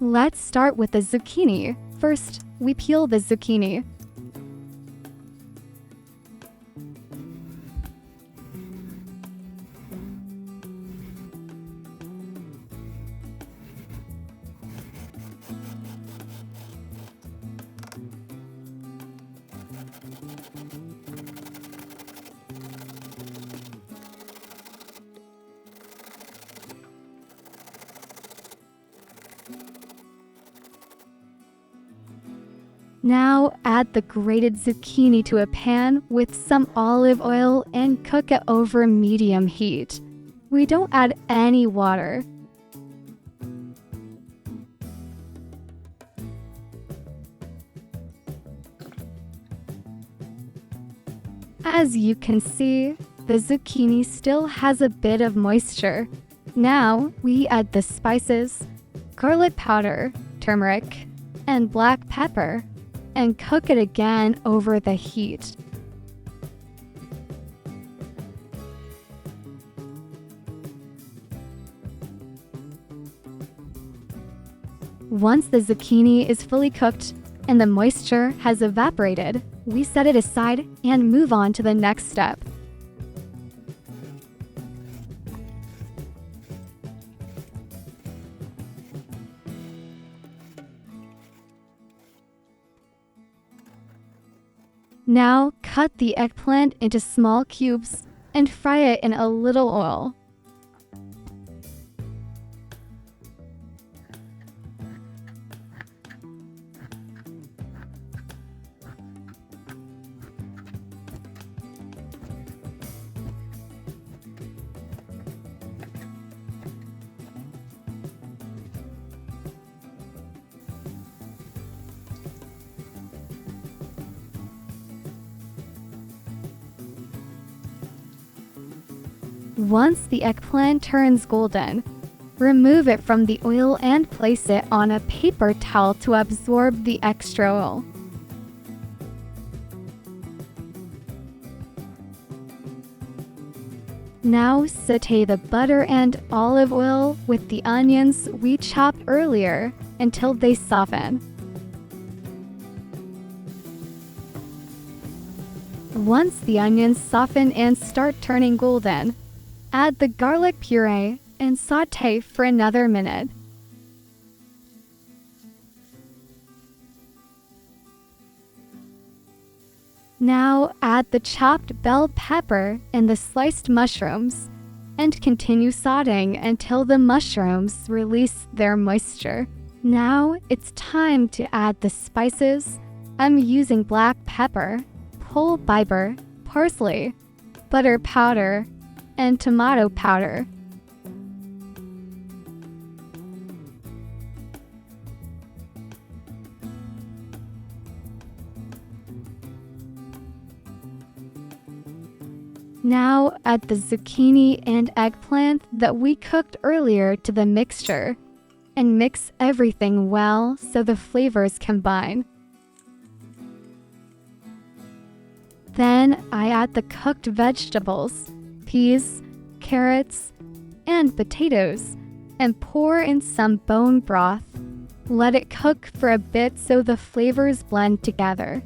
Let's start with the zucchini. First, we peel the zucchini. Now add the grated zucchini to a pan with some olive oil and cook it over medium heat. We don't add any water. As you can see, the zucchini still has a bit of moisture. Now we add the spices, garlic powder, turmeric, and black pepper, and cook it again over the heat. Once the zucchini is fully cooked and the moisture has evaporated, we set it aside and move on to the next step. Now cut the eggplant into small cubes and fry it in a little oil. Once the eggplant turns golden, remove it from the oil and place it on a paper towel to absorb the extra oil. Now saute the butter and olive oil with the onions we chopped earlier until they soften. Once the onions soften and start turning golden, add the garlic puree and saute for another minute. Now add the chopped bell pepper and the sliced mushrooms and continue sauteing until the mushrooms release their moisture. Now it's time to add the spices. I'm using black pepper, whole fiber, parsley, butter powder, and tomato powder. Now add the zucchini and eggplant that we cooked earlier to the mixture and mix everything well so the flavors combine. Then I add the cooked vegetables, peas, carrots, and potatoes, and pour in some bone broth. Let it cook for a bit so the flavors blend together.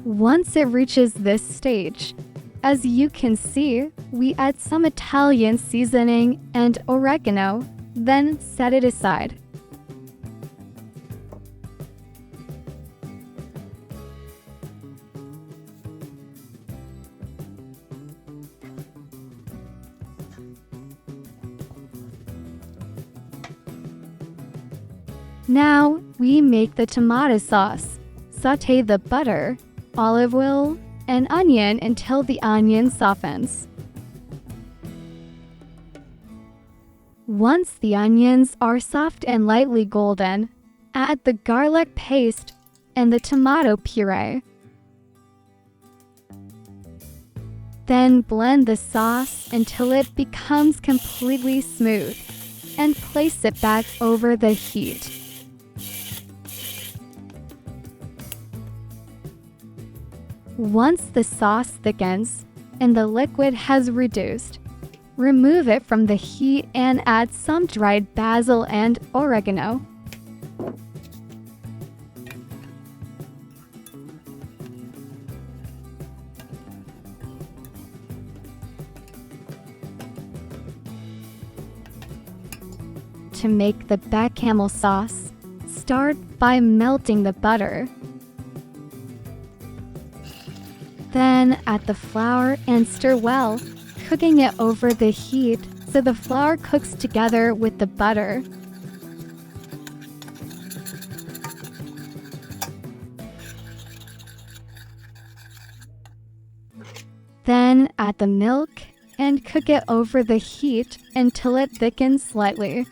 Once it reaches this stage, as you can see, we add some Italian seasoning and oregano, then set it aside. Now we make the tomato sauce. Saute the butter, olive oil, and onion until the onion softens. Once the onions are soft and lightly golden, add the garlic paste and the tomato puree. Then blend the sauce until it becomes completely smooth and place it back over the heat. Once the sauce thickens, and the liquid has reduced. Remove it from the heat and add some dried basil and oregano. To make the bechamel sauce, start by melting the butter. Then add the flour and stir well, cooking it over the heat so the flour cooks together with the butter. Then add the milk and cook it over the heat until it thickens slightly.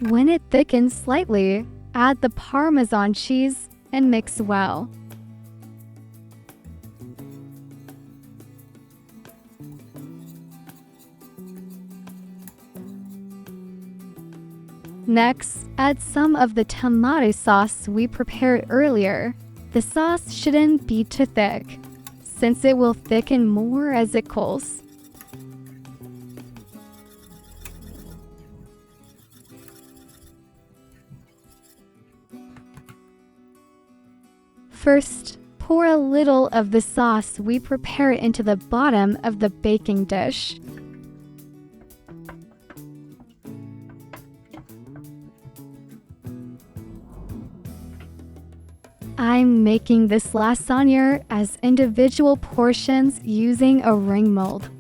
When it thickens slightly, add the Parmesan cheese and mix well. Next, add some of the tomato sauce we prepared earlier. The sauce shouldn't be too thick, since it will thicken more as it cools. First, pour a little of the sauce we prepared into the bottom of the baking dish. I'm making this lasagna as individual portions using a ring mold.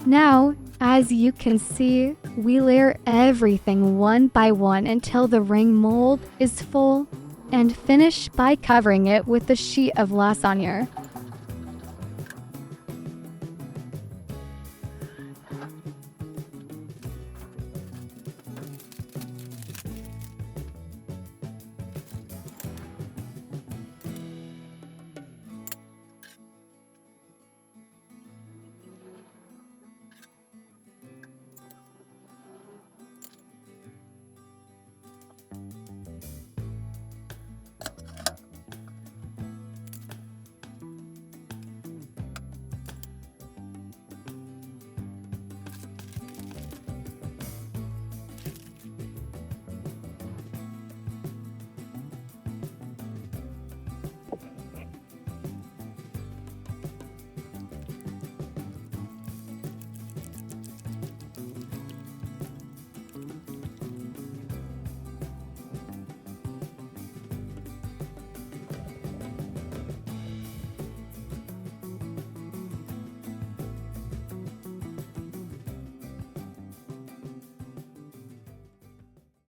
Now, as you can see, we layer everything one by one until the ring mold is full, and finish by covering it with a sheet of lasagna.